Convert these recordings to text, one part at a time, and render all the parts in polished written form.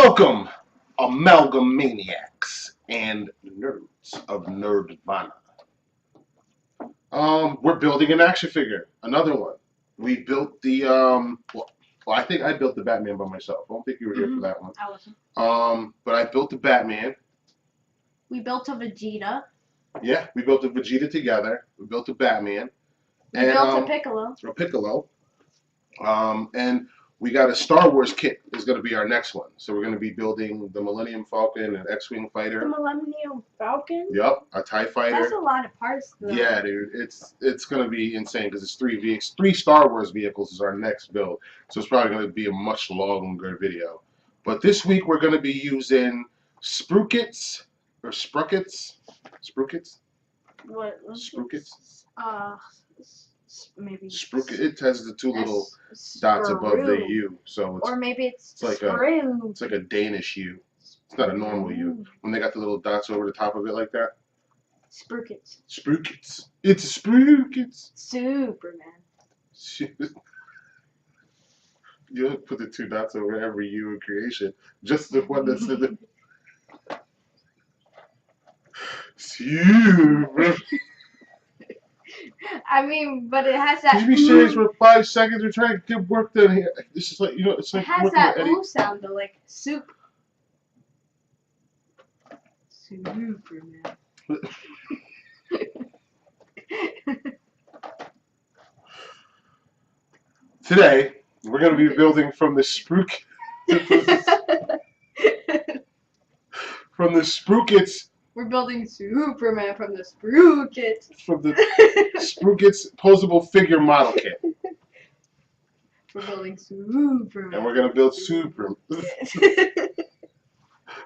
Welcome, Amalga-Maniacs and nerds of Nerdvana. We're building an action figure, another one. We built the I think I built the Batman by myself. I don't think you were here for that one. I wasn't. But I built the Batman. We built a Vegeta. Yeah, we built the Vegeta together. We built the Batman. We built a Piccolo. A Piccolo. And we got a Star Wars kit is going to be our next one. So we're going to be building the Millennium Falcon and X-Wing fighter. The Millennium Falcon? Yep, a TIE fighter. That's a lot of parts, though. Yeah, dude, it's going to be insane because it's three Star Wars vehicles is our next build. So it's probably going to be a much longer video. But this week we're going to be using Sprukits or Sprukits. What? Sprukits. Maybe. Sprukit. It has the two little dots above the U, so or maybe it's like a Danish U. It's not a normal U. When they got the little dots over the top of it like that. Sprukits. Sprukits. It's Sprukits. Superman. You put the two dots over every U in creation. Just the one that's in the Super. I mean, but it has that. Can you be serious for 5 seconds? We're trying to get work done here. This is like, it's like. It has that ooh sound though, like soup. Superman. Today, we're going to be building from the Sprukits. From the Sprukits. We're building Superman from the Sprukits. From the Sprukits posable figure model kit. We're building Superman. And we're going to build Superman.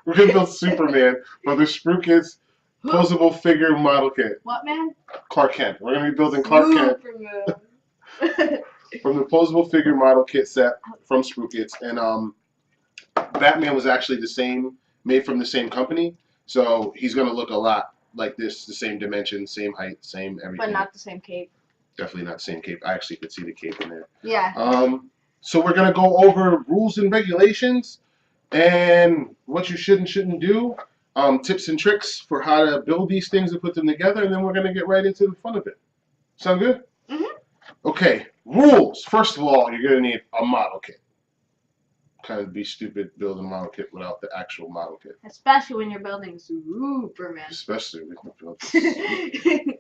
We're going to build Superman from the Sprukits posable figure model kit. What, man? Clark Kent. We're going to be building Clark Kent from the posable figure model kit set from Sprukits. And Batman was actually made from the same company. So he's going to look a lot like this, the same dimension, same height, same everything. But not the same cape. Definitely not the same cape. I actually could see the cape in there. Yeah. So we're going to go over rules and regulations and what you should and shouldn't do, tips and tricks for how to build these things and put them together, and then we're going to get right into the fun of it. Sound good? Mm-hmm. Okay, rules. First of all, you're going to need a model kit. Kind of be stupid building a model kit without the actual model kit. Especially when you're building Superman. Especially when you're building.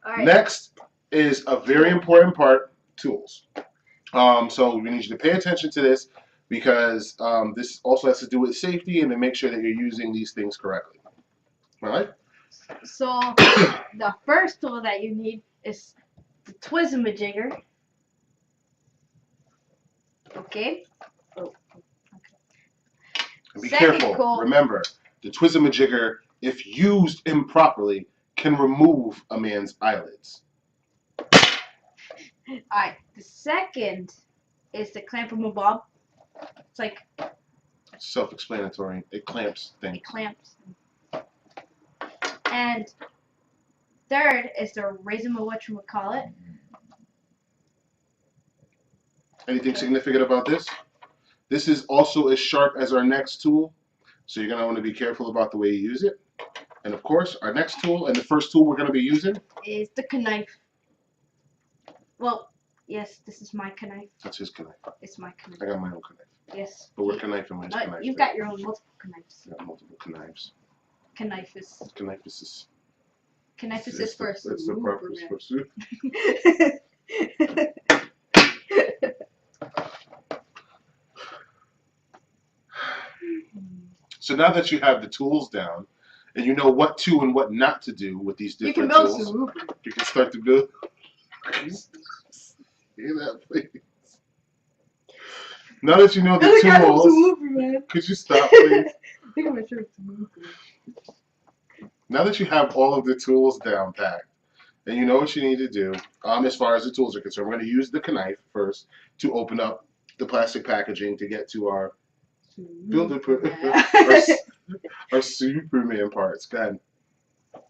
All right. Next is a very important part, tools. So we need you to pay attention to this because this also has to do with safety and to make sure that you're using these things correctly. All right? So the first tool that you need is the Twizzamajigger. Okay. Oh, okay. And be careful. Remember, the Twizzamajigger, if used improperly, can remove a man's eyelids. Alright, the second is the clampable bob. It's like self-explanatory. It clamps things. It clamps. And third is the whatchamacallit. Anything significant about this? This is also as sharp as our next tool, so you're going to want to be careful about the way you use it. And of course, our next tool and the first tool we're going to be using is the knife. Well, yes, this is my knife. That's his knife. It's my knife. I got my own knife. Yes. But we're knifing my knife. You've got your own multiple knives. I got multiple knives. Knife is for soup. It's the purpose for soup. So now that you have the tools down, and you know what to and what not to do with these different tools, you can start to build. Hear that, please? Now that you know the tools, could you stop, please? I think I'm sure it's Now that you have all of the tools down packed, and you know what you need to do, as far as the tools are concerned, we're going to use the knife first to open up the plastic packaging to get to our our Superman parts. Go ahead.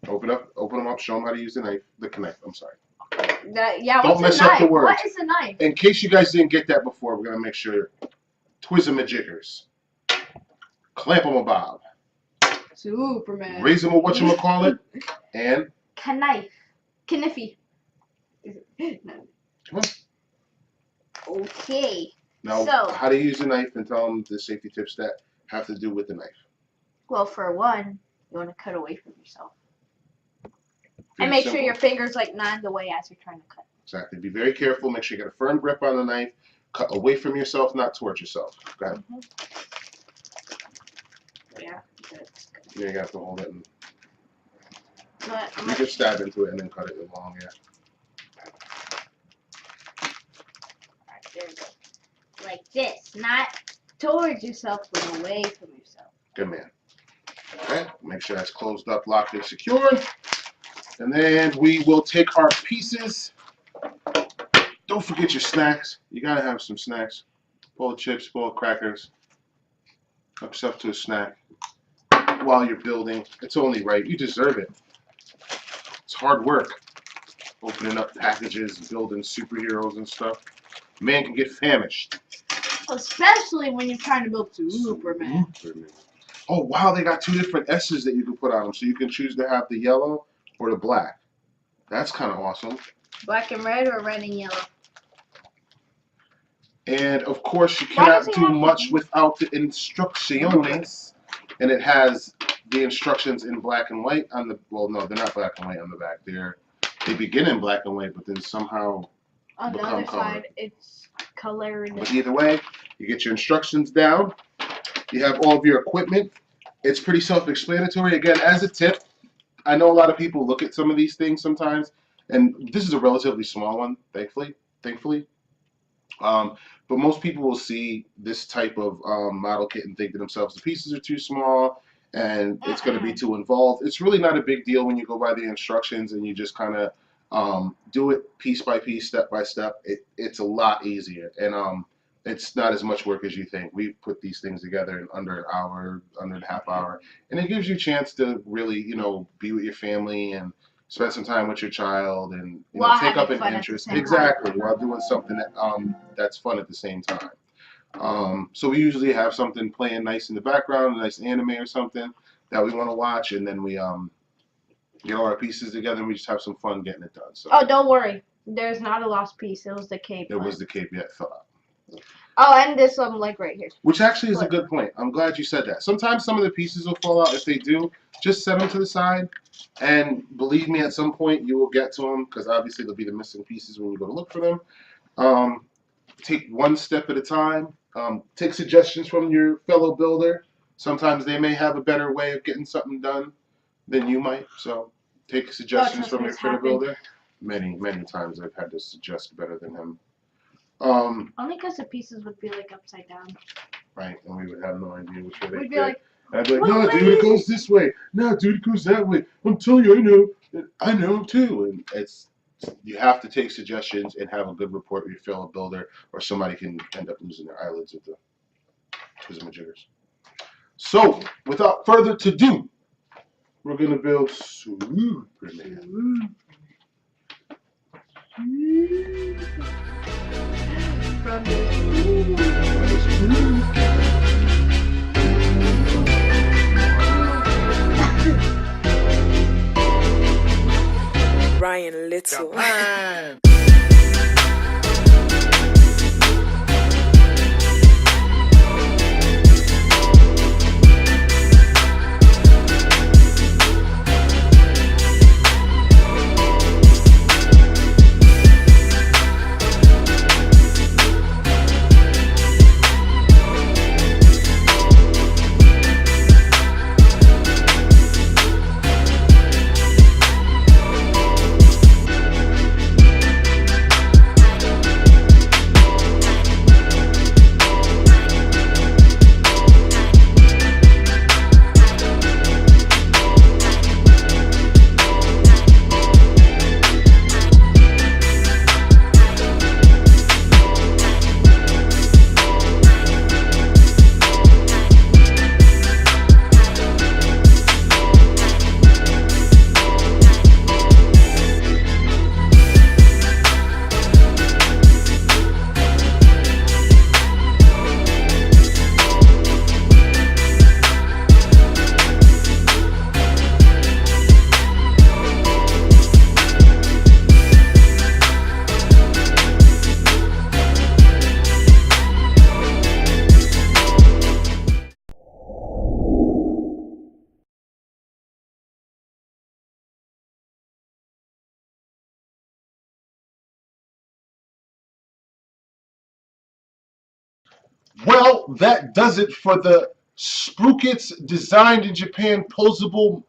Open them up. Show them how to use the knife. The knife. I'm sorry. Don't mess up the words. What is a knife? In case you guys didn't get that before, we're gonna make sure. Twizzamajiggers. Clamp-o-ma-bob. Superman. Raise-em-a whatchamacallit. And Knife. Kniffy. No. come on. Okay. Now, So- how do you use a knife, and tell them the safety tips that have to do with the knife. Well, for one, you want to cut away from yourself. Very And make simple. sure your fingers like not in the way as you're trying to cut. Exactly. Be very careful. Make sure you get a firm grip on the knife. Cut away from yourself, not towards yourself. Go ahead. Yeah, that's good. You're gonna have to hold it, and But I'm you can stab into it and then cut it along. Yeah. Alright, there we go. Like this, not towards yourself, but away from yourself. Good man. Okay. Make sure that's closed up, locked, and secured. And then we will take our pieces. Don't forget your snacks. You gotta have some snacks. Bowl of chips, bowl of crackers. Help yourself to a snack while you're building. It's only right. You deserve it. It's hard work. Opening up packages, building superheroes and stuff. Man can get famished. Especially when you're trying to build Superman. Superman. Oh wow, they got 2 different S's that you can put on them. So you can choose to have the yellow or the black. That's kind of awesome. Black and red or red and yellow? And of course, you Why cannot does it do have to much be- without the instrucciones. And it has the instructions in black and white on the. Well, no, they're not black and white on the back. They begin in black and white, but then somehow. On the Become other color. side, it's color. But either way, you get your instructions down. You have all of your equipment. It's pretty self-explanatory. Again, as a tip, I know a lot of people look at some of these things sometimes, and this is a relatively small one, thankfully. But most people will see this type of model kit and think to themselves, the pieces are too small and it's going to be too involved. It's really not a big deal when you go by the instructions and you just kind of do it piece by piece, step by step. It's a lot easier, and it's not as much work as you think. We put these things together in under an hour, under a half hour, and it gives you a chance to really, be with your family and spend some time with your child, and While take up having an fun at the interest. same time. Exactly, while doing something that that's fun at the same time. So we usually have something playing nice in the background, a nice anime or something that we want to watch, and then we get all our pieces together and we just have some fun getting it done. So Oh, don't worry. There's not a lost piece. It was the cape. it was the cape yet fell out. Oh, and this one, like right here. Which actually is a What? good point. I'm glad you said that. Sometimes some of the pieces will fall out. If they do, just set them to the side. And believe me, at some point you will get to them, because obviously they'll be the missing pieces when you go to look for them. Take one step at a time. Take suggestions from your fellow builder. Sometimes they may have a better way of getting something done than you might. So take suggestions trust from me, your it's fellow happened. builder. Many, many times I've had to suggest better than him. Only because the pieces would be like upside down. Right, and we would have no idea which way they We'd be fit. like, I'd be like, "What no, way dude, it is goes this way. No, dude, it goes that way. I'm telling you, I know too. And you have to take suggestions and have a good report with your fellow builder, or somebody can end up losing their eyelids with the twismajiggers. So, without further ado, we're gonna build Superman. from this. Ryan Little. Well, that does it for the Sprukits designed in Japan posable,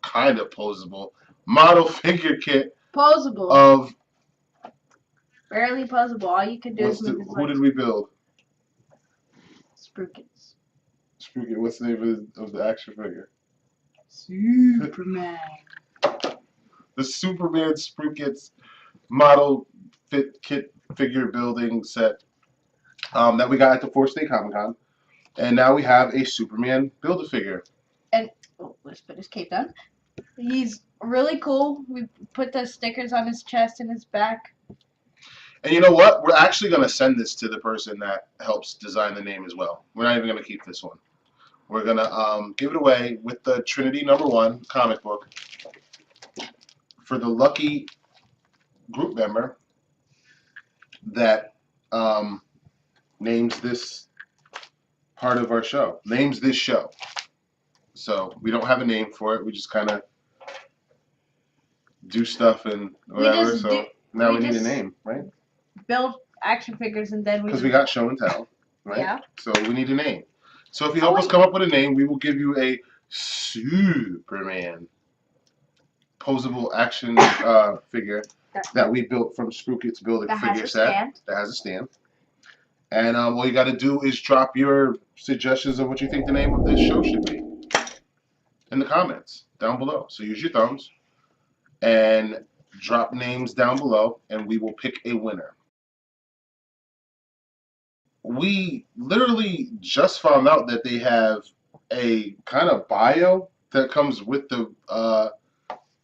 kind of posable, model figure kit Posable. of, Barely posable. All you can do is move his who legs. did we build? Sprukits. Sprukit, what's the name of the action figure? Superman. The Superman Sprukits model fit kit figure building set that we got at the 4th State Comic Con. And now we have a Superman Build-A-Figure. And let's put his cape down. He's really cool. We put the stickers on his chest and his back. And you know what? We're actually going to send this to the person that helps design the name as well. We're not even going to keep this one. We're going to give it away with the Trinity #1 comic book for the lucky group member that names this part of our show. Names this show. So we don't have a name for it. We just kind of do stuff and whatever. So now we need a name, right? Build action figures and then Because we got show and tell, right? Yeah. So we need a name. So if you help us come up with a name, we will give you a Superman posable action figure that we built from Sprukits Building Figure Set. That has a stand. And all you got to do is drop your suggestions of what you think the name of this show should be in the comments down below. So use your thumbs and drop names down below, and we will pick a winner. We literally just found out that they have a kind of bio that comes with the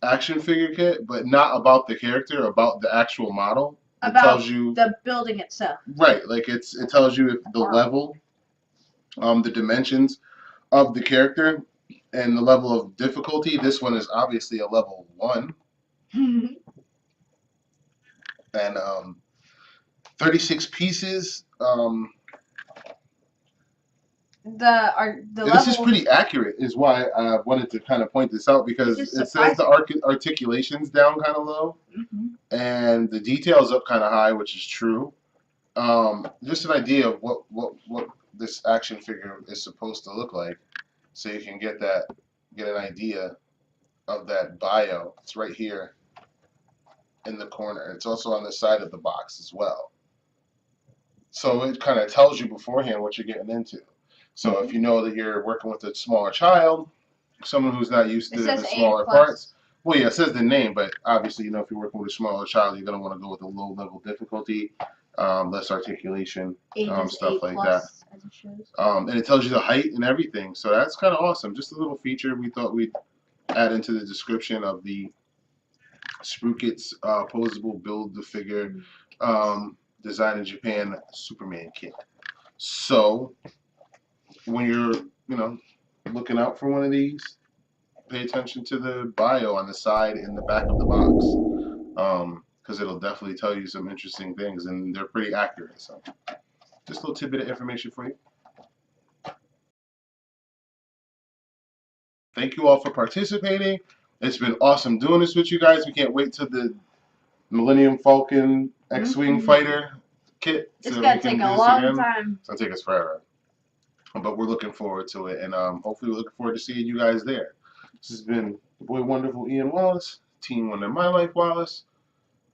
action figure kit, but not about the character, about the actual model. It tells you the building itself. Right, like it tells you if the level, the dimensions of the character, and the level of difficulty. This one is obviously a level 1, and 36 pieces. This is pretty accurate, is why I wanted to kind of point this out, because it says the articulation's down kind of low, and the detail's up kind of high, which is true. Just an idea of what this action figure is supposed to look like, so you can get an idea of that bio. It's right here in the corner. It's also on the side of the box as well. So it kind of tells you beforehand what you're getting into. So if you know that you're working with a smaller child, someone who's not used to the smaller parts, well, yeah, it says the name, but obviously, if you're working with a smaller child, you're going to want to go with a low level difficulty, less articulation, stuff like that. As it shows. And it tells you the height and everything. So that's kind of awesome. Just a little feature we thought we'd add into the description of the Sprukits posable Build-A-Figure designed in Japan Superman kit. So when you're looking out for one of these, pay attention to the bio on the side and the back of the box, because it'll definitely tell you some interesting things, and they're pretty accurate. So just a little tidbit of information for you. Thank you all for participating. It's been awesome doing this with you guys. We can't wait till the Millennium Falcon X-Wing fighter kit. It's gonna take a long time. It's gonna take us forever, but we're looking forward to it, and hopefully we're looking forward to seeing you guys there. This has been the boy wonderful Ian Wallace, Team Wonder My Life Wallace,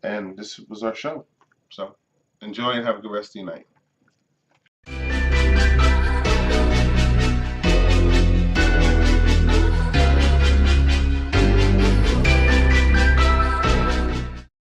and this was our show. So enjoy and have a good rest of your night.